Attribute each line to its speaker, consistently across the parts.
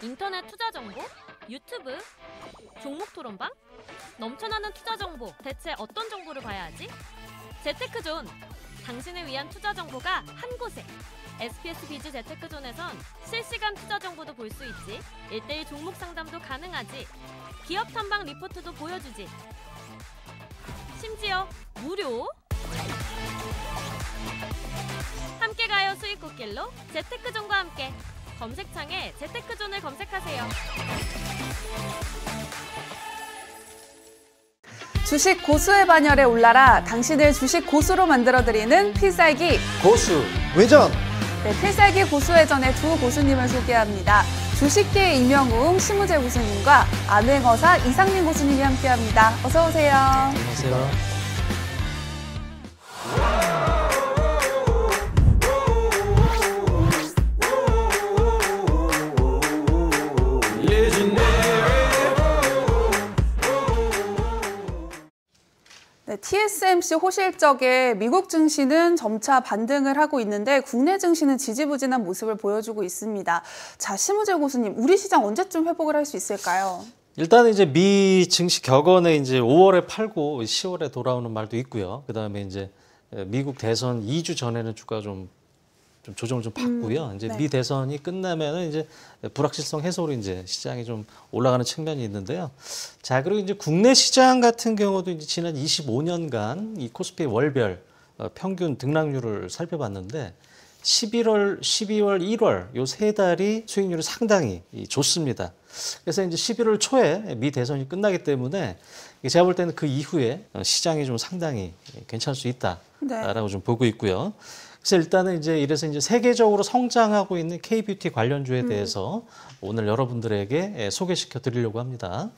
Speaker 1: 인터넷 투자 정보? 유튜브? 종목 토론방? 넘쳐나는 투자 정보, 대체 어떤 정보를 봐야 하지? 재테크존! 당신을 위한 투자 정보가 한 곳에! SBS 비즈 재테크존에선 실시간 투자 정보도 볼 수 있지, 1:1 종목 상담도 가능하지, 기업 탐방 리포트도 보여주지, 심지어 무료! 함께 가요 수익 꽃길로 재테크존과 함께! 검색창에 재테크존을 검색하세요.
Speaker 2: 주식 고수의 반열에 올라라. 당신을 주식 고수로 만들어드리는 필살기
Speaker 3: 고수 외전.
Speaker 2: 네, 필살기 고수회전의 두 고수님을 소개합니다. 주식계의 이명웅 심우재 고수님과 안행어사 이상민 고수님이 함께합니다. 어서 오세요.
Speaker 3: 안녕하세요.
Speaker 2: 네, TSMC 호실적에 미국 증시는 점차 반등을 하고 있는데 국내 증시는 지지부진한 모습을 보여주고 있습니다. 자, 심우재 고수님, 우리 시장 언제쯤 회복을 할 수 있을까요?
Speaker 3: 일단은 이제 미 증시 격언에 이제 5월에 팔고 10월에 돌아오는 말도 있고요. 그다음에 이제 미국 대선 2주 전에는 주가 좀 조정을 좀 받고요. 이제
Speaker 2: 네.
Speaker 3: 미 대선이 끝나면은 이제 불확실성 해소로 이제 시장이 좀 올라가는 측면이 있는데요. 자, 그리고 이제 국내 시장 같은 경우도 이제 지난 25년간 이 코스피 월별 평균 등락률을 살펴봤는데 11월, 12월, 1월 요 세 달이 수익률이 상당히 좋습니다. 그래서 이제 11월 초에 미 대선이 끝나기 때문에 제가 볼 때는 그 이후에 시장이 좀 상당히 괜찮을 수 있다라고 좀 보고 있고요. 그래서 일단은 이래서 세계적으로 성장하고 있는 K-뷰티 관련주에 대해서 오늘 여러분들에게 소개시켜 드리려고 합니다.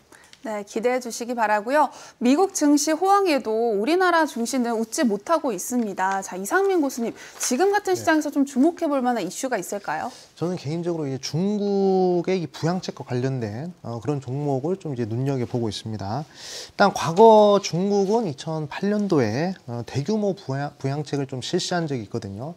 Speaker 2: 네, 기대해 주시기 바라고요. 미국 증시 호황에도 우리나라 증시는 웃지 못하고 있습니다. 자, 이상민 고수님, 지금 같은 시장에서 좀 주목해 볼 만한 이슈가 있을까요?
Speaker 4: 저는 개인적으로 이제 중국의 이 부양책과 관련된 그런 종목을 좀 이제 눈여겨 보고 있습니다. 일단 과거 중국은 2008년도에 대규모 부양책을 좀 실시한 적이 있거든요.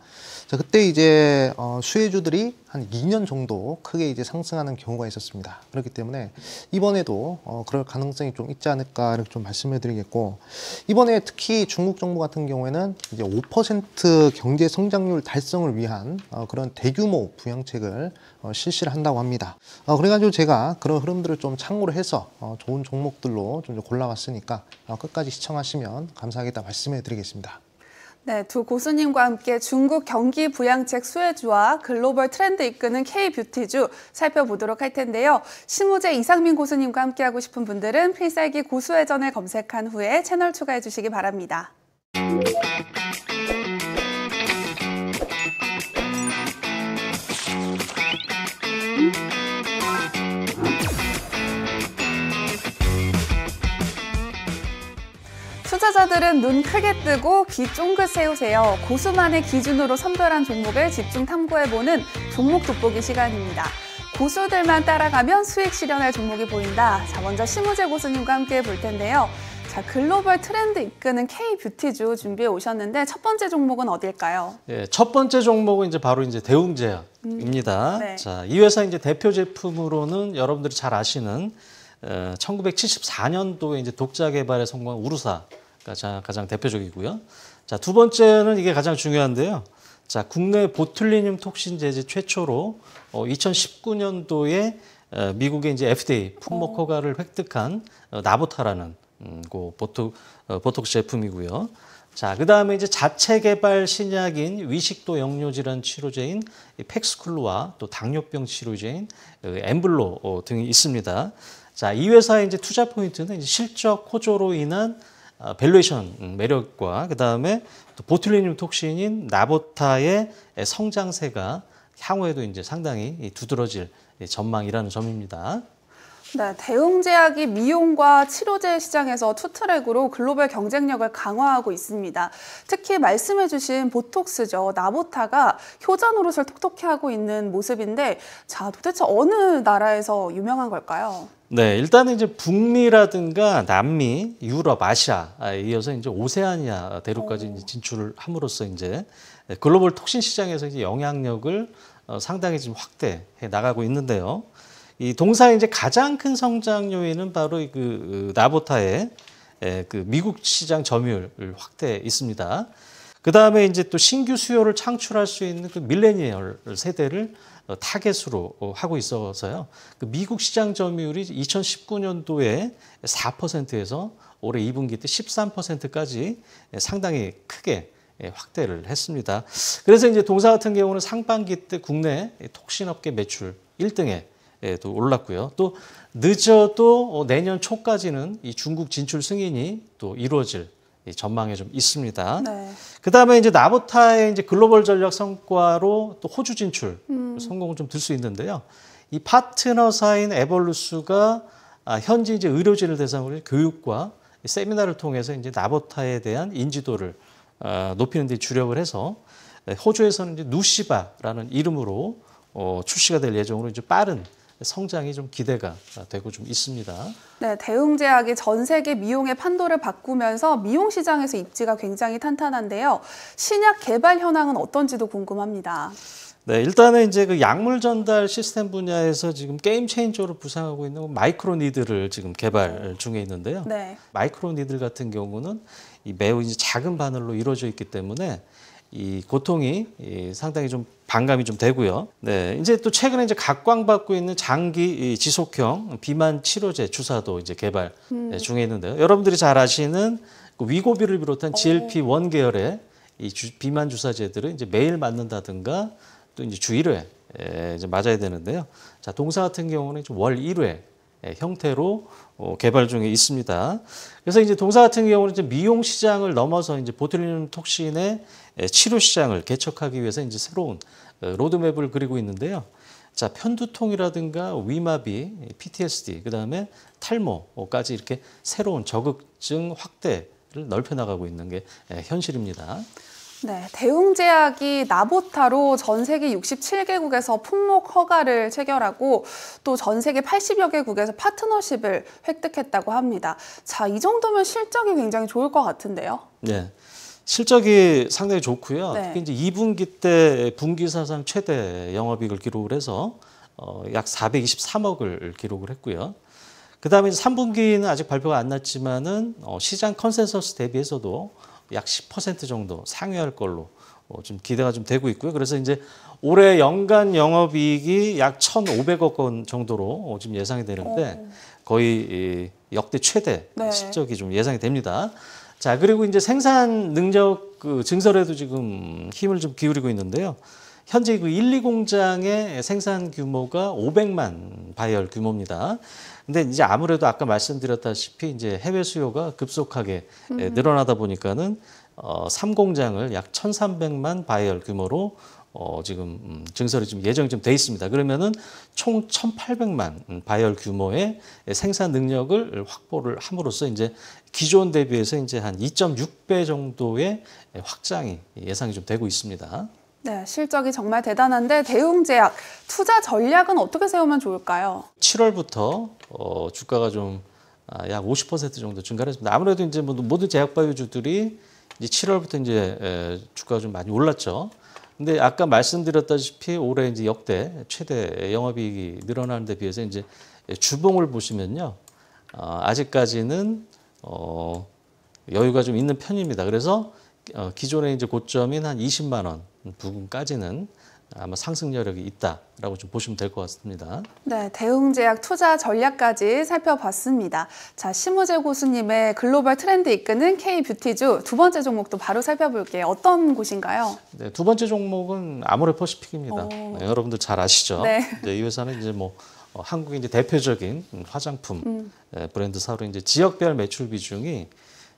Speaker 4: 자, 그때 이제 수혜주들이 한 2년 정도 크게 이제 상승하는 경우가 있었습니다. 그렇기 때문에 이번에도 그럴 가능성이 좀 있지 않을까 이렇게 좀 말씀해 드리겠고, 이번에 특히 중국 정부 같은 경우에는 이제 5% 경제 성장률 달성을 위한 그런 대규모 부양책을 실시를 한다고 합니다. 그래가지고 제가 그런 흐름들을 좀 참고를 해서 좋은 종목들로 좀 골라왔으니까 끝까지 시청하시면 감사하겠다 말씀해 드리겠습니다.
Speaker 2: 네, 두 고수님과 함께 중국 경기 부양책 수혜주와 글로벌 트렌드 이끄는 K-뷰티주 살펴보도록 할 텐데요. 심우재 이상민 고수님과 함께하고 싶은 분들은 필살기 고수회전을 검색한 후에 채널 추가해 주시기 바랍니다. 투자자들은 눈 크게 뜨고 귀 쫑긋 세우세요. 고수만의 기준으로 선별한 종목을 집중 탐구해보는 종목 돋보기 시간입니다. 고수들만 따라가면 수익 실현할 종목이 보인다. 자, 먼저 심우재 고수님과 함께 볼 텐데요. 자, 글로벌 트렌드 이끄는 K-뷰티주 준비해 오셨는데 첫 번째 종목은 어딜까요?
Speaker 3: 네, 첫 번째 종목은 바로 대웅제약입니다.
Speaker 2: 네.
Speaker 3: 자, 이 회사 대표 제품으로는 여러분들이 잘 아시는 1974년도에 독자 개발에 성공한 우르사가 가장 대표적이고요. 자, 두 번째는 이게 가장 중요한데요. 자, 국내 보툴리늄 톡신 제제 최초로 2019년도에 미국의 FDA 품목 허가를 획득한 나보타라는 보톡스 제품이고요. 자, 그다음에 자체 개발 신약인 위식도 역류 질환 치료제인 팩스쿨루와 또 당뇨병 치료제인 엠블로 등이 있습니다. 자, 이 회사의 투자 포인트는 실적 호조로 인한 밸류에이션 매력과 그다음에 또 보툴리늄 톡신인 나보타의 성장세가 향후에도 상당히 두드러질 전망이라는 점입니다.
Speaker 2: 네, 대웅제약이 미용과 치료제 시장에서 투트랙으로 글로벌 경쟁력을 강화하고 있습니다. 특히 말씀해주신 보톡스죠. 나보타가 효자 노릇을 톡톡히 하고 있는 모습인데, 자, 도대체 어느 나라에서 유명한 걸까요?
Speaker 3: 네, 일단은 북미라든가 남미, 유럽, 아시아에 이어서 오세아니아 대륙까지 진출을 함으로써 글로벌 톡신 시장에서 영향력을 상당히 확대해 나가고 있는데요. 이 동사의 이제 가장 큰 성장 요인은 바로 그 나보타의 그 미국 시장 점유율 확대에 있습니다. 그 다음에 이제 또 신규 수요를 창출할 수 있는 그 밀레니얼 세대를 타겟으로 하고 있어서요. 그 미국 시장 점유율이 2019년도에 4%에서 올해 2분기 때 13%까지 상당히 크게 확대를 했습니다. 그래서 이제 동사 같은 경우는 상반기 때 국내 톡신업계 매출 1등에 또 올랐고요. 또 늦어도 내년 초까지는 이 중국 진출 승인이 또 이루어질 전망에 좀 있습니다.
Speaker 2: 네.
Speaker 3: 그 다음에 이제 나보타의 이제 글로벌 전략 성과로 또 호주 진출 성공을 좀 들 수 있는데요. 이 파트너사인 에볼루스가 현지 이제 의료진을 대상으로 교육과 세미나를 통해서 이제 나보타에 대한 인지도를 높이는 데 주력을 해서 호주에서는 이제 누시바라는 이름으로 출시가 될 예정으로 이제 빠른 성장이 좀 기대가 되고 좀 있습니다.
Speaker 2: 네, 대웅제약이 전 세계 미용의 판도를 바꾸면서 미용 시장에서 입지가 굉장히 탄탄한데요. 신약 개발 현황은 어떤지도 궁금합니다.
Speaker 3: 네, 일단은 이제 그 약물 전달 시스템 분야에서 지금 게임 체인저로 부상하고 있는 마이크로 니들을 지금 개발 중에 있는데요.
Speaker 2: 네.
Speaker 3: 마이크로 니들 같은 경우는 이 매우 이제 작은 바늘로 이루어져 있기 때문에 이 고통이 상당히 좀 반감이 좀 되고요. 네, 이제 또 최근에 이제 각광받고 있는 장기 지속형 비만 치료제 주사도 이제 개발 중에 있는데요. 여러분들이 잘 아시는 그 위고비를 비롯한 GLP-1 계열의 이 비만 주사제들은 이제 매일 맞는다든가 또 이제 주 1회 이제 맞아야 되는데요. 자, 동사 같은 경우는 좀 월 1회 형태로 개발 중에 있습니다. 그래서 이제 동사 같은 경우는 이제 미용 시장을 넘어서 이제 보툴리눔 톡신의 치료 시장을 개척하기 위해서 이제 새로운 로드맵을 그리고 있는데요. 자, 편두통이라든가 위마비, PTSD, 그다음에 탈모까지 이렇게 새로운 저극증 확대를 넓혀 나가고 있는 게 현실입니다.
Speaker 2: 네, 대웅제약이 나보타로 전 세계 67개국에서 품목 허가를 체결하고 또 전 세계 80여 개국에서 파트너십을 획득했다고 합니다. 자, 이 정도면 실적이 굉장히 좋을 것 같은데요.
Speaker 3: 네. 실적이 상당히 좋고요.
Speaker 2: 네.
Speaker 3: 특히 이제 2분기 때 분기 사상 최대 영업이익을 기록을 해서 약 423억을 기록을 했고요. 그다음에 3분기는 아직 발표가 안 났지만은 시장 컨센서스 대비해서도 약 10% 정도 상회할 걸로 좀 기대가 좀 되고 있고요. 그래서 이제 올해 연간 영업이익이 약 1,500억 원 정도로 지금 예상이 되는데 거의 역대 최대
Speaker 2: 네.
Speaker 3: 실적이 좀 예상이 됩니다. 자, 그리고 이제 생산 능력 그 증설에도 지금 힘을 좀 기울이고 있는데요. 현재 그 1, 2공장의 생산 규모가 500만 바이얼 규모입니다. 근데 이제 아무래도 아까 말씀드렸다시피 이제 해외 수요가 급속하게 늘어나다 보니까는 3공장을 약 1,300만 바이얼 규모로 지금 증설이 좀 예정이 좀 돼 있습니다. 그러면은 총 1,800만 바이얼 규모의 생산 능력을 확보를 함으로써 이제 기존 대비해서 이제 한 2.6배 정도의 확장이 예상이 좀 되고 있습니다.
Speaker 2: 네, 실적이 정말 대단한데 대웅제약 투자 전략은 어떻게 세우면 좋을까요?
Speaker 3: 7월부터 주가가 좀 약 50% 정도 증가를 했습니다. 아무래도 이제 모든 제약바이오주들이 이제 7월부터 이제 주가가 좀 많이 올랐죠. 근데 아까 말씀드렸다시피 올해 이제 역대 최대 영업이익이 늘어나는 데 비해서 이제 주봉을 보시면요. 아직까지는 여유가 좀 있는 편입니다. 그래서 기존의 이제 고점인 한 20만 원 부근까지는 아마 상승 여력이 있다라고 좀 보시면 될 것 같습니다.
Speaker 2: 네, 대웅제약 투자 전략까지 살펴봤습니다. 자, 심우재 고수님의 글로벌 트렌드 이끄는 K뷰티주 두 번째 종목도 바로 살펴볼게요. 어떤 곳인가요?
Speaker 3: 네, 두 번째 종목은 아모레퍼시픽입니다. 네, 여러분들 잘 아시죠?
Speaker 2: 네.
Speaker 3: 이 회사는 이제 뭐 한국의 이제 대표적인 화장품 브랜드사로 이제 지역별 매출 비중이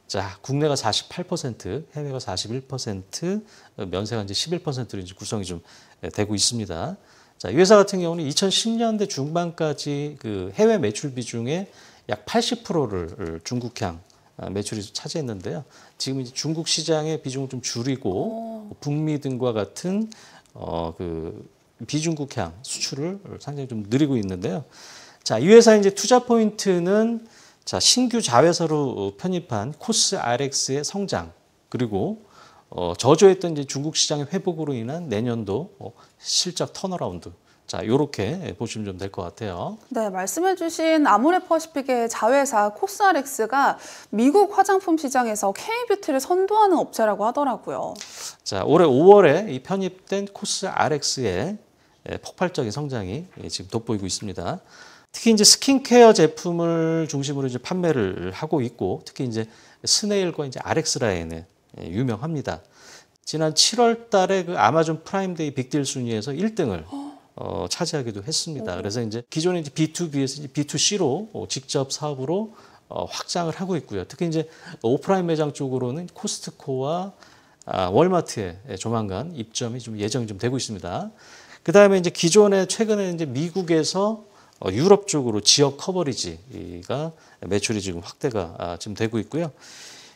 Speaker 3: 자, 국내가 48%, 해외가 41%, 면세가 이제 11%로 이제 구성이 좀 되고 있습니다. 자, 이 회사 같은 경우는 2010년대 중반까지 그 해외 매출 비중의 약 80%를 중국향 매출이 차지했는데요. 지금 이제 중국 시장의 비중을 좀 줄이고 북미 등과 같은 그 비중국향 수출을 상당히 좀 늘리고 있는데요. 자, 이 회사의 이제 투자 포인트는 자, 신규 자회사로 편입한 코스RX의 성장, 그리고 저조했던 이제 중국 시장의 회복으로 인한 내년도 실적 턴어라운드, 자, 요렇게 보시면 좀 될 것 같아요.
Speaker 2: 네, 말씀해주신 아모레퍼시픽의 자회사 코스알엑스가 미국 화장품 시장에서 K뷰티를 선도하는 업체라고 하더라고요.
Speaker 3: 자, 올해 5월에 이 편입된 코스RX의 폭발적인 성장이 지금 돋보이고 있습니다. 특히 이제 스킨케어 제품을 중심으로 이제 판매를 하고 있고, 특히 이제 스네일과 이제 RX 라인에 유명합니다. 지난 7월 달에 그 아마존 프라임데이 빅딜 순위에서 1등을 차지하기도 했습니다. 그래서 이제 기존에 이제 B2B에서 이제 B2C로 직접 사업으로 확장을 하고 있고요. 특히 이제 오프라인 매장 쪽으로는 코스트코와 월마트에 조만간 입점이 좀 예정이 좀 되고 있습니다. 그 다음에 이제 기존에 최근에 이제 미국에서 유럽 쪽으로 지역 커버리지가 매출이 지금 확대가 지금 되고 있고요.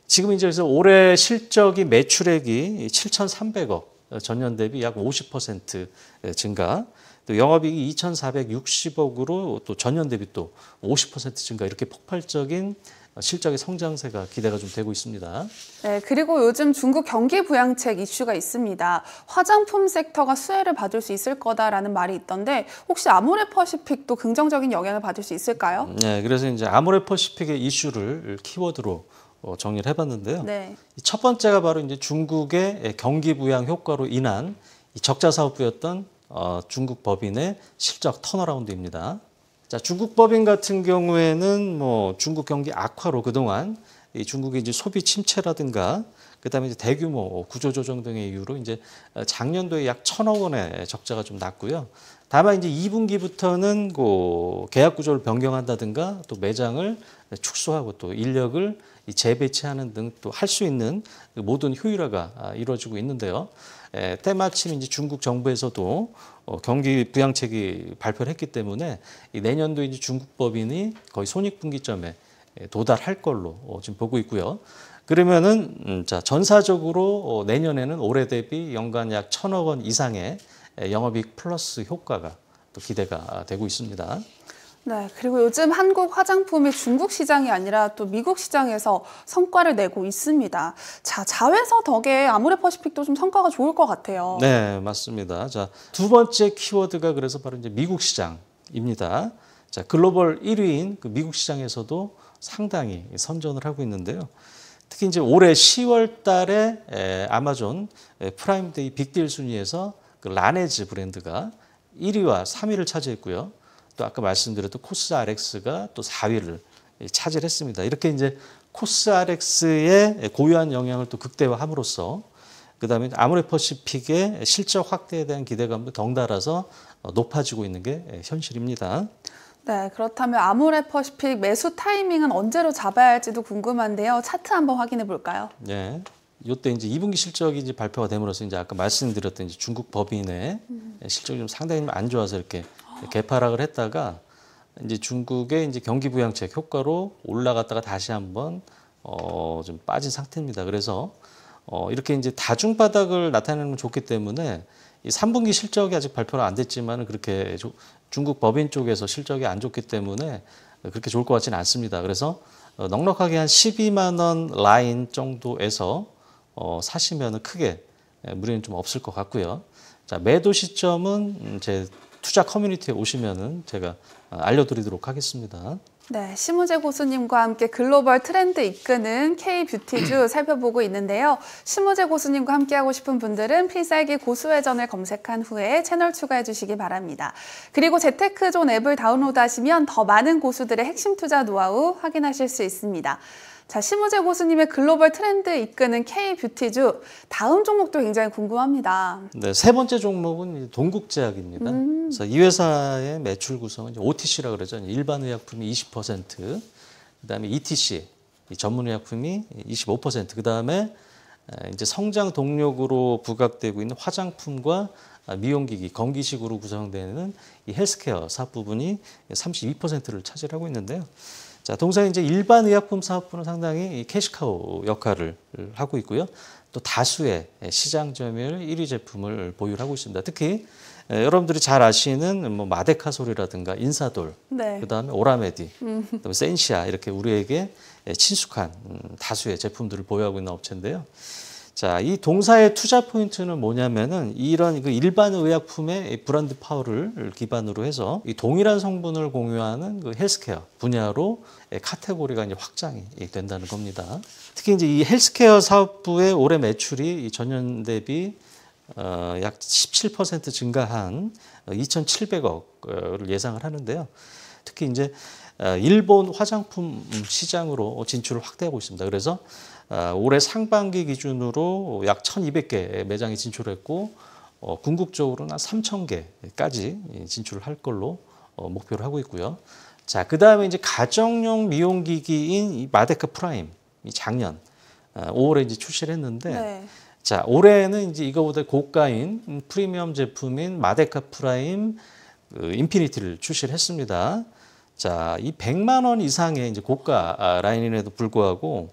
Speaker 3: 지금 이제 그래서 올해 실적이 매출액이 7,300억, 전년 대비 약 50% 증가, 또 영업이익이 2,460억으로 또 전년 대비 또 50% 증가, 이렇게 폭발적인 실적의 성장세가 기대가 좀 되고 있습니다.
Speaker 2: 네, 그리고 요즘 중국 경기 부양책 이슈가 있습니다. 화장품 섹터가 수혜를 받을 수 있을 거다라는 말이 있던데 혹시 아모레퍼시픽도 긍정적인 영향을 받을 수 있을까요?
Speaker 3: 네, 그래서 이제 아모레퍼시픽의 이슈를 키워드로 정리를 해봤는데요.
Speaker 2: 네.
Speaker 3: 첫 번째가 바로 이제 중국의 경기 부양 효과로 인한 적자 사업부였던 중국 법인의 실적 턴어라운드입니다. 자, 중국 법인 같은 경우에는 뭐 중국 경기 악화로 그동안 이 중국의 이제 소비 침체라든가 그다음에 이제 대규모 구조 조정 등의 이유로 이제 작년도에 약 1,000억 원의 적자가 좀 났고요. 다만 이제 2분기부터는 그 계약 구조를 변경한다든가 또 매장을 축소하고 또 인력을 재배치하는 등 또 할 수 있는 모든 효율화가 이루어지고 있는데요. 때마침 이제 중국 정부에서도 경기 부양책이 발표를 했기 때문에 이 내년도 이제 중국 법인이 거의 손익분기점에 도달할 걸로 지금 보고 있고요. 그러면은 자, 전사적으로 내년에는 올해 대비 연간 약 1,000억 원 이상의 영업이익 플러스 효과가 또 기대가 되고 있습니다.
Speaker 2: 네, 그리고 요즘 한국 화장품이 중국 시장이 아니라 또 미국 시장에서 성과를 내고 있습니다. 자, 자회사 덕에 아모레퍼시픽도 좀 성과가 좋을 것 같아요.
Speaker 3: 네, 맞습니다. 자, 두 번째 키워드가 그래서 바로 이제 미국 시장입니다. 자, 글로벌 1위인 그 미국 시장에서도 상당히 선전을 하고 있는데요. 특히 이제 올해 10월 달에 아마존 프라임데이 빅딜 순위에서 그 라네즈 브랜드가 1위와 3위를 차지했고요. 또 아까 말씀드렸던 코스RX가 또 4위를 차지했습니다. 이렇게 이제 코스RX의 고유한 영향을 또 극대화함으로써 그다음에 아모레퍼시픽의 실적 확대에 대한 기대감도 덩달아서 높아지고 있는 게 현실입니다.
Speaker 2: 네, 그렇다면 아모레퍼시픽 매수 타이밍은 언제로 잡아야 할지도 궁금한데요. 차트 한번 확인해 볼까요?
Speaker 3: 네. 이때 이제 2분기 실적이 이제 발표가 됨으로써 이제 아까 말씀드렸던 이제 중국 법인의 실적이 좀 상당히 안 좋아서 이렇게 개파락을 했다가 이제 중국의 이제 경기 부양책 효과로 올라갔다가 다시 한번 좀 빠진 상태입니다. 그래서 이렇게 이제 다중 바닥을 나타내는 건 좋기 때문에 이 3분기 실적이 아직 발표가 안 됐지만 그렇게 중국 법인 쪽에서 실적이 안 좋기 때문에 그렇게 좋을 것 같지는 않습니다. 그래서 넉넉하게 한 12만 원 라인 정도에서 사시면은 크게 무리는 좀 없을 것 같고요. 자, 매도 시점은 제 투자 커뮤니티에 오시면은 제가 알려드리도록 하겠습니다.
Speaker 2: 네, 심우재 고수님과 함께 글로벌 트렌드 이끄는 K뷰티주 살펴보고 있는데요. 심우재 고수님과 함께하고 싶은 분들은 필살기 고수회전을 검색한 후에 채널 추가해 주시기 바랍니다. 그리고 재테크존 앱을 다운로드하시면 더 많은 고수들의 핵심 투자 노하우 확인하실 수 있습니다. 자, 심우재 고수님의 글로벌 트렌드 이끄는 K뷰티주 다음 종목도 굉장히 궁금합니다.
Speaker 3: 네, 세 번째 종목은 동국제약입니다. 그래서 이 회사의 매출 구성은 OTC라 그러죠. 일반 의약품이 20%, 그다음에 ETC, 전문 의약품이 25%, 그다음에 이제 성장 동력으로 부각되고 있는 화장품과 미용기기, 건기식으로 구성되는 이 헬스케어 사업 부분이 32%를 차지하고 있는데요. 자, 동사 이제 일반 의약품 사업부는 상당히 캐시카우 역할을 하고 있고요. 또 다수의 시장 점유율 1위 제품을 보유하고 있습니다. 특히 여러분들이 잘 아시는 뭐 마데카솔이라든가 인사돌,
Speaker 2: 네.
Speaker 3: 그다음에 오라메디, 그다음에 센시아 이렇게 우리에게 친숙한 다수의 제품들을 보유하고 있는 업체인데요. 자, 이 동사의 투자 포인트는 뭐냐면은 이런 그 일반 의약품의 브랜드 파워를 기반으로 해서 이 동일한 성분을 공유하는 그 헬스케어 분야로 카테고리가 이제 확장이 된다는 겁니다. 특히 이제 이 헬스케어 사업부의 올해 매출이 전년 대비 약 17% 증가한 2,700억을 예상을 하는데요. 특히 이제 일본 화장품 시장으로 진출을 확대하고 있습니다. 그래서 올해 상반기 기준으로 약 1,200개 매장이 진출했고 궁극적으로는 한 3,000개까지 진출을 할 걸로 목표를 하고 있고요. 자, 그 다음에 이제 가정용 미용기기인 이 마데카 프라임, 이 작년 5월에 이제 출시를 했는데,
Speaker 2: 네.
Speaker 3: 자, 올해는 이제 이거보다 고가인 프리미엄 제품인 마데카 프라임 인피니티를 출시를 했습니다. 자, 이 100만 원 이상의 이제 고가 라인임에도 불구하고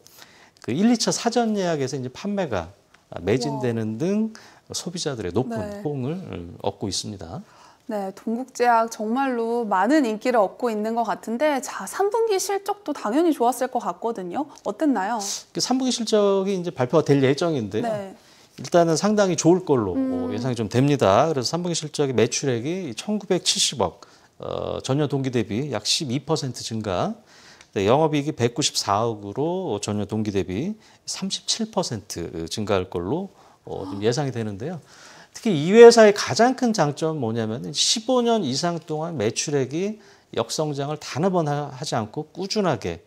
Speaker 3: 그 1, 2차 사전 예약에서 이제 판매가 매진되는 등 소비자들의 높은
Speaker 2: 네.
Speaker 3: 호응을 얻고 있습니다.
Speaker 2: 네, 동국제약 정말로 많은 인기를 얻고 있는 것 같은데, 자, 3분기 실적도 당연히 좋았을 것 같거든요. 어땠나요?
Speaker 3: 그 3분기 실적이 이제 발표가 될 예정인데요.
Speaker 2: 네.
Speaker 3: 일단은 상당히 좋을 걸로 예상이 좀 됩니다. 그래서 3분기 실적의 매출액이 1,970억, 전년 동기 대비 약 12% 증가, 영업이익이 194억으로 전년 동기 대비 37% 증가할 걸로 좀 예상이 되는데요. 특히 이 회사의 가장 큰 장점은 뭐냐면 15년 이상 동안 매출액이 역성장을 단 한 번 하지 않고 꾸준하게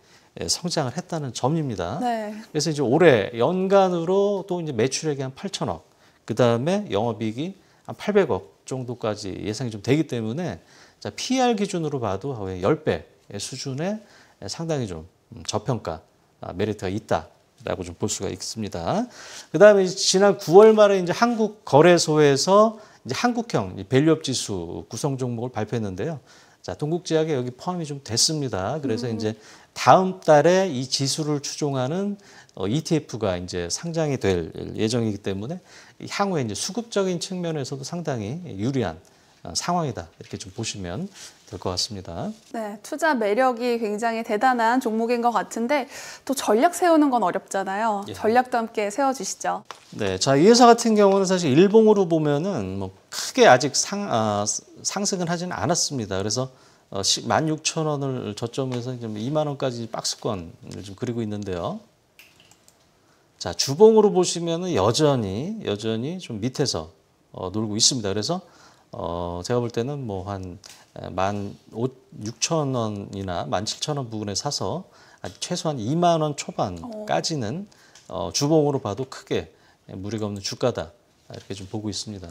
Speaker 3: 성장을 했다는 점입니다.
Speaker 2: 네.
Speaker 3: 그래서 이제 올해 연간으로 또 이제 매출액이 한 8천억, 그 다음에 영업이익이 한 800억 정도까지 예상이 좀 되기 때문에 자, PER 기준으로 봐도 10배 수준의 상당히 좀 저평가 메리트가 있다라고 좀 볼 수가 있습니다. 그 다음에 지난 9월 말에 이제 한국거래소에서 이제 한국형 밸류업 지수 구성 종목을 발표했는데요. 자, 동국제약에 여기 포함이 좀 됐습니다. 그래서 이제 다음 달에 이 지수를 추종하는 ETF가 이제 상장이 될 예정이기 때문에 향후에 이제 수급적인 측면에서도 상당히 유리한 상황이다. 이렇게 좀 보시면 될 것 같습니다.
Speaker 2: 네, 투자 매력이 굉장히 대단한 종목인 것 같은데, 또 전략 세우는 건 어렵잖아요.
Speaker 3: 예.
Speaker 2: 전략도 함께 세워주시죠.
Speaker 3: 네, 자, 이 회사 같은 경우는 사실 일봉으로 보면은 뭐 크게 아직 상승은 하지는 않았습니다. 그래서 16,000원을 저점에서 좀 2만 원까지 박스권을 좀 그리고 있는데요. 자, 주봉으로 보시면은 여전히 좀 밑에서 놀고 있습니다. 그래서 제가 볼 때는 뭐 한 16,000원이나 17,000원 부근에 사서 최소한 2만 원 초반까지는 주봉으로 봐도 크게 무리가 없는 주가다. 이렇게 좀 보고 있습니다.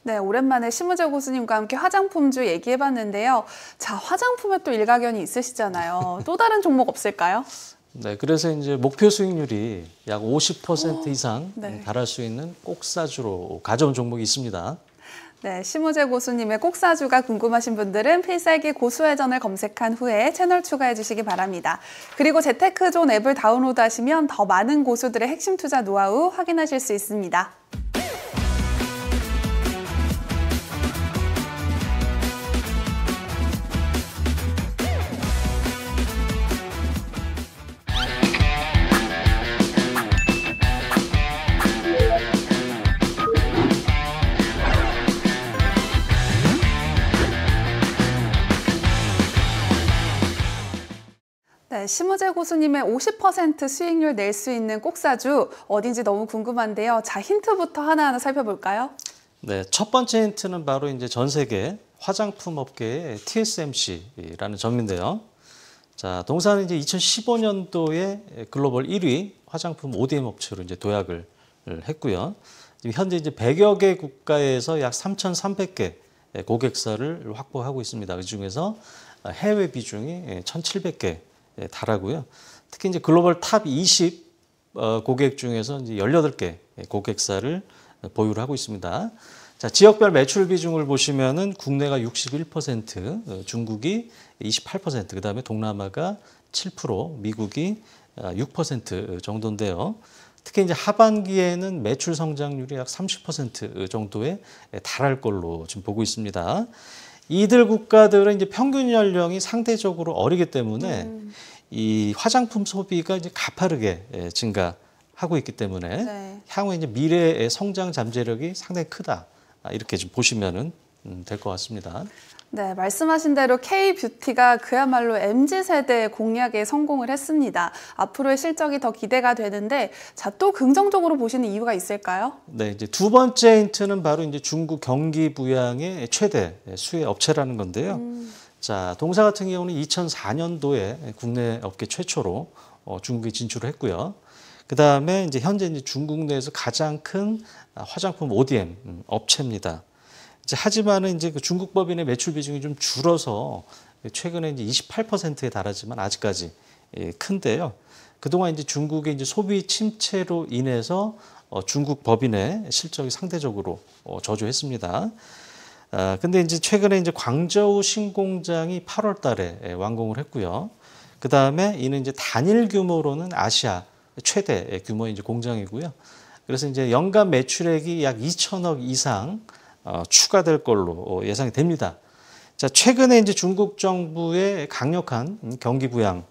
Speaker 2: 네, 오랜만에 심우재 고수님과 함께 화장품주 얘기해봤는데요. 자, 화장품에 또 일가견이 있으시잖아요. 또 다른 종목 없을까요?
Speaker 3: 네, 그래서 이제 목표 수익률이 약 50% 이상
Speaker 2: 네.
Speaker 3: 달할 수 있는 꼭사주로 가져온 종목이 있습니다.
Speaker 2: 네, 심우재 고수님의 꼭사주가 궁금하신 분들은 필살기 고수회전을 검색한 후에 채널 추가해 주시기 바랍니다. 그리고 재테크존 앱을 다운로드하시면 더 많은 고수들의 핵심 투자 노하우 확인하실 수 있습니다. 네, 심우재 고수님의 50% 수익률 낼 수 있는 꼭사주 어딘지 너무 궁금한데요. 자, 힌트부터 하나하나 살펴볼까요?
Speaker 3: 네, 첫 번째 힌트는 바로 이제 전 세계 화장품 업계의 TSMC라는 점인데요. 자, 동사는 이제 2015년도에 글로벌 1위 화장품 ODM 업체로 이제 도약을 했고요. 지금 현재 이제 100여 개 국가에서 약 3,300개 고객사를 확보하고 있습니다. 그 중에서 해외 비중이 1,700개 달하고요. 특히 이제 글로벌 탑 20 고객 중에서 이제 18개 고객사를 보유를 하고 있습니다. 자, 지역별 매출 비중을 보시면은 국내가 61%, 중국이 28%, 그다음에 동남아가 7%, 미국이 6% 정도인데요. 특히 이제 하반기에는 매출 성장률이 약 30% 정도에 달할 걸로 지금 보고 있습니다. 이들 국가들은 이제 평균 연령이 상대적으로 어리기 때문에 이 화장품 소비가 이제 가파르게 증가할 하고 있기 때문에
Speaker 2: 네.
Speaker 3: 향후에 이제 미래의 성장 잠재력이 상당히 크다. 이렇게 좀 보시면은 될 것 같습니다.
Speaker 2: 네, 말씀하신 대로 K-뷰티가 그야말로 MZ세대의 공략에 성공을 했습니다. 앞으로의 실적이 더 기대가 되는데, 자, 또 긍정적으로 보시는 이유가 있을까요?
Speaker 3: 네, 이제 두 번째 힌트는 바로 이제 중국 경기 부양의 최대 수혜 업체라는 건데요. 자, 동사 같은 경우는 2004년도에 국내 업계 최초로 중국에 진출을 했고요. 그 다음에 이제 현재 이제 중국 내에서 가장 큰 화장품 ODM 업체입니다. 하지만은 이제 그 중국 법인의 매출 비중이 좀 줄어서 최근에 이제 28%에 달하지만 아직까지 큰데요. 그동안 이제 중국의 이제 소비 침체로 인해서 중국 법인의 실적이 상대적으로 저조했습니다. 근데 이제 최근에 이제 광저우 신공장이 8월 달에 완공을 했고요. 그 다음에 이는 이제 단일 규모로는 아시아 최대 규모의 이제 공장이고요. 그래서 이제 연간 매출액이 약 2천억 이상 추가될 걸로 예상이 됩니다. 자, 최근에 이제 중국 정부의 강력한 경기 부양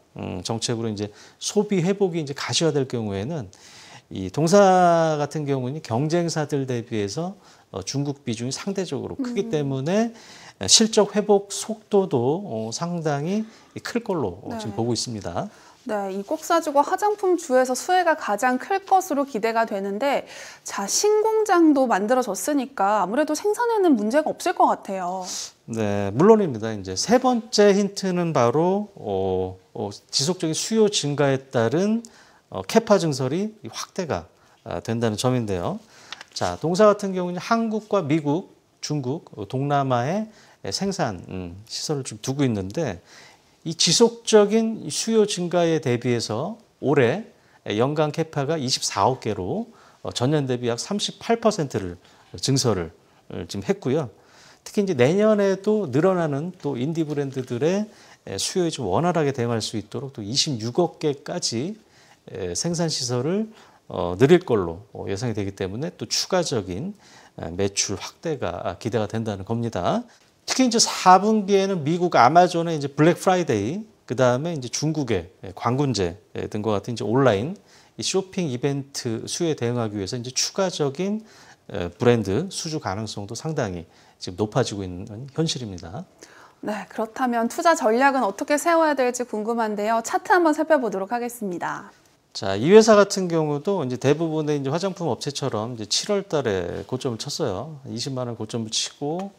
Speaker 3: 정책으로 이제 소비 회복이 이제 가시화될 경우에는 이 동사 같은 경우는 경쟁사들 대비해서 중국 비중이 상대적으로 크기 때문에 실적 회복 속도도 상당히 클 걸로 지금 보고 있습니다.
Speaker 2: 네, 이 꼭사주고 화장품 주에서 수혜가 가장 클 것으로 기대가 되는데, 자, 신공장도 만들어졌으니까 아무래도 생산에는 문제가 없을 것 같아요.
Speaker 3: 네, 물론입니다. 이제 세 번째 힌트는 바로 지속적인 수요 증가에 따른 캐파 증설이 확대가 된다는 점인데요. 자, 동사 같은 경우는 한국과 미국, 중국, 동남아에 생산 시설을 좀 두고 있는데, 이 지속적인 수요 증가에 대비해서 올해 연간 캐파가 24억 개로 전년 대비 약 38%를 증설을 지금 했고요. 특히 이제 내년에도 늘어나는 또 인디 브랜드들의 수요에 좀 원활하게 대응할 수 있도록 또 26억 개까지 생산 시설을 늘릴 걸로 예상이 되기 때문에 또 추가적인 매출 확대가 기대가 된다는 겁니다. 특히 이제 4분기에는 미국 아마존의 이제 블랙 프라이데이, 그 다음에 이제 중국의 광군제 등과 같은 이제 온라인 쇼핑 이벤트 수요에 대응하기 위해서 이제 추가적인 브랜드 수주 가능성도 상당히 지금 높아지고 있는 현실입니다.
Speaker 2: 네, 그렇다면 투자 전략은 어떻게 세워야 될지 궁금한데요. 차트 한번 살펴보도록 하겠습니다.
Speaker 3: 자, 이 회사 같은 경우도 이제 대부분의 이제 화장품 업체처럼 이제 7월 달에 고점을 쳤어요. 20만 원 고점을 치고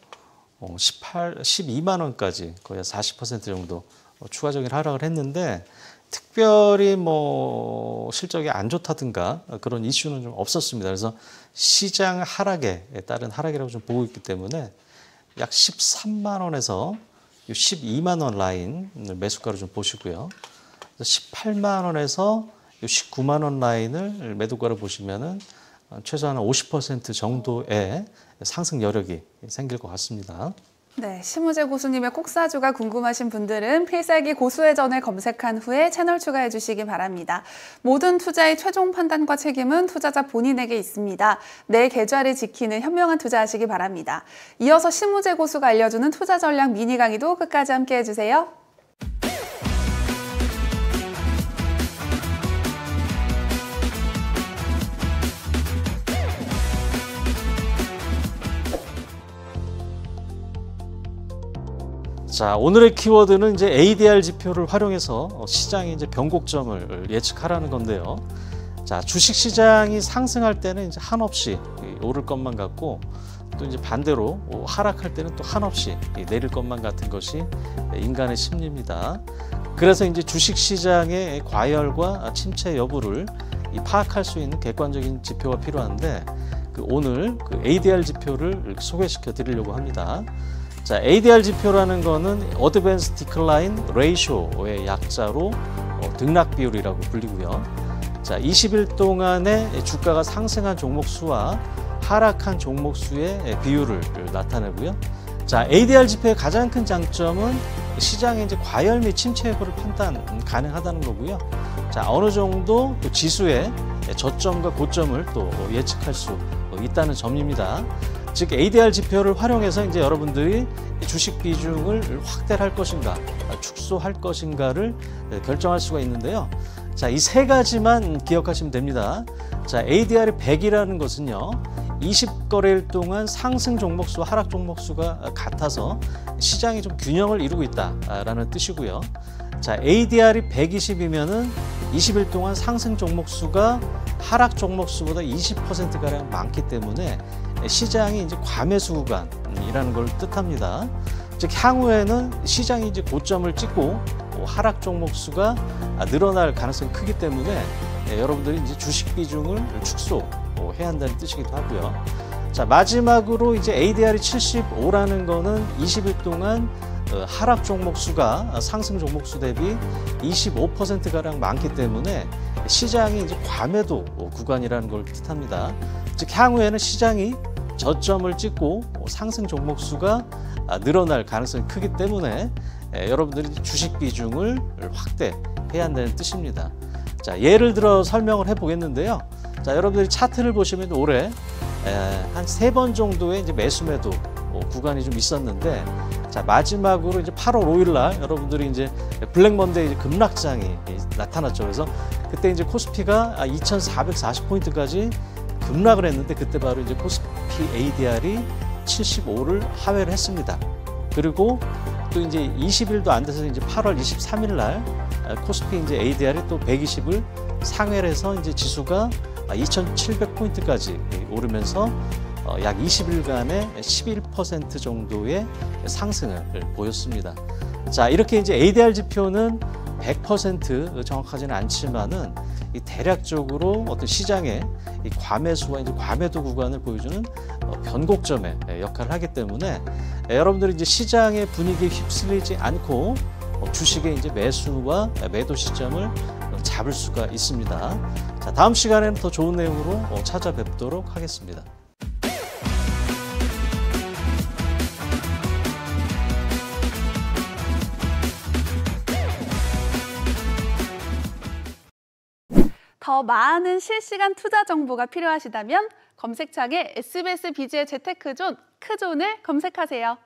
Speaker 3: 12만 원까지 거의 40% 정도 추가적인 하락을 했는데, 특별히 뭐 실적이 안 좋다든가 그런 이슈는 좀 없었습니다. 그래서 시장 하락에 따른 하락이라고 좀 보고 있기 때문에 약 13만 원에서 12만 원 라인 매수가로 좀 보시고요. 18만 원에서 19만 원 라인을 매도가로 보시면은 최소한 50% 정도의 상승 여력이 생길 것 같습니다.
Speaker 2: 네, 심우재 고수님의 꼭사주가 궁금하신 분들은 필살기 고수의 전을 검색한 후에 채널 추가해 주시기 바랍니다. 모든 투자의 최종 판단과 책임은 투자자 본인에게 있습니다. 내 계좌를 지키는 현명한 투자하시기 바랍니다. 이어서 심우재 고수가 알려주는 투자 전략 미니 강의도 끝까지 함께 해주세요.
Speaker 3: 자, 오늘의 키워드는 이제 ADR 지표를 활용해서 시장의 이제 변곡점을 예측하라는 건데요. 자, 주식 시장이 상승할 때는 이제 한없이 오를 것만 같고, 또 이제 반대로 하락할 때는 또 한없이 내릴 것만 같은 것이 인간의 심리입니다. 그래서 이제 주식 시장의 과열과 침체 여부를 파악할 수 있는 객관적인 지표가 필요한데, 오늘 그 ADR 지표를 소개시켜 드리려고 합니다. 자, ADR 지표라는 거는 Advanced Decline Ratio의 약자로 등락 비율이라고 불리고요. 자, 20일 동안에 주가가 상승한 종목 수와 하락한 종목 수의 비율을 나타내고요. 자, ADR 지표의 가장 큰 장점은 시장의 이제 과열 및 침체 여부를 판단 가능하다는 거고요. 자, 어느 정도 또 지수의 저점과 고점을 또 예측할 수 있다는 점입니다. 즉 ADR 지표를 활용해서 이제 여러분들이 주식 비중을 확대할 것인가, 축소할 것인가를 결정할 수가 있는데요. 자, 이 세 가지만 기억하시면 됩니다. 자, ADR이 100이라는 것은요. 20거래일 동안 상승 종목수와 하락 종목수가 같아서 시장이 좀 균형을 이루고 있다라는 뜻이고요. 자, ADR이 120이면은 20일 동안 상승 종목수가 하락 종목수보다 20%가량 많기 때문에 시장이 이제 과매수 구간이라는 걸 뜻합니다. 즉 향후에는 시장이 이제 고점을 찍고 하락 종목수가 늘어날 가능성이 크기 때문에 여러분들이 이제 주식 비중을 축소해야 한다는 뜻이기도 하고요. 자, 마지막으로 이제 ADR이 75라는 거는 20일 동안 하락 종목수가 상승 종목수 대비 25%가량 많기 때문에 시장이 이제 과매도 구간이라는 걸 뜻합니다. 즉 향후에는 시장이 저점을 찍고 상승 종목수가 늘어날 가능성이 크기 때문에 여러분들이 주식 비중을 확대해야 한다는 뜻입니다. 자, 예를 들어 설명을 해보겠는데요. 자, 여러분들이 차트를 보시면 올해 한 3번 정도의 이제 매수 매도 구간이 좀 있었는데, 자, 마지막으로 이제 8월 5일 날 여러분들이 이제 블랙 먼데이 급락장이 나타났죠. 그래서 그때 이제 코스피가 2,440포인트까지 급락을 했는데, 그때 바로 이제 코스피 ADR이 75를 하회를 했습니다. 그리고 또 이제 20일도 안 돼서 이제 8월 23일 날 코스피 이제 ADR이 또 120을 상회를 해서 이제 지수가 2,700포인트까지 오르면서 약 20일간의 11% 정도의 상승을 보였습니다. 자, 이렇게 이제 ADR 지표는 100% 정확하지는 않지만은 이 대략적으로 어떤 시장의 이 과매수와 이제 과매도 구간을 보여주는 변곡점의 역할을 하기 때문에 여러분들이 이제 시장의 분위기에 휩쓸리지 않고 주식의 이제 매수와 매도 시점을 잡을 수가 있습니다. 자, 다음 시간에는 더 좋은 내용으로 찾아뵙도록 하겠습니다.
Speaker 2: 더 많은 실시간 투자 정보가 필요하시다면 검색창에 SBS 비즈의 재테크존, 크존을 검색하세요.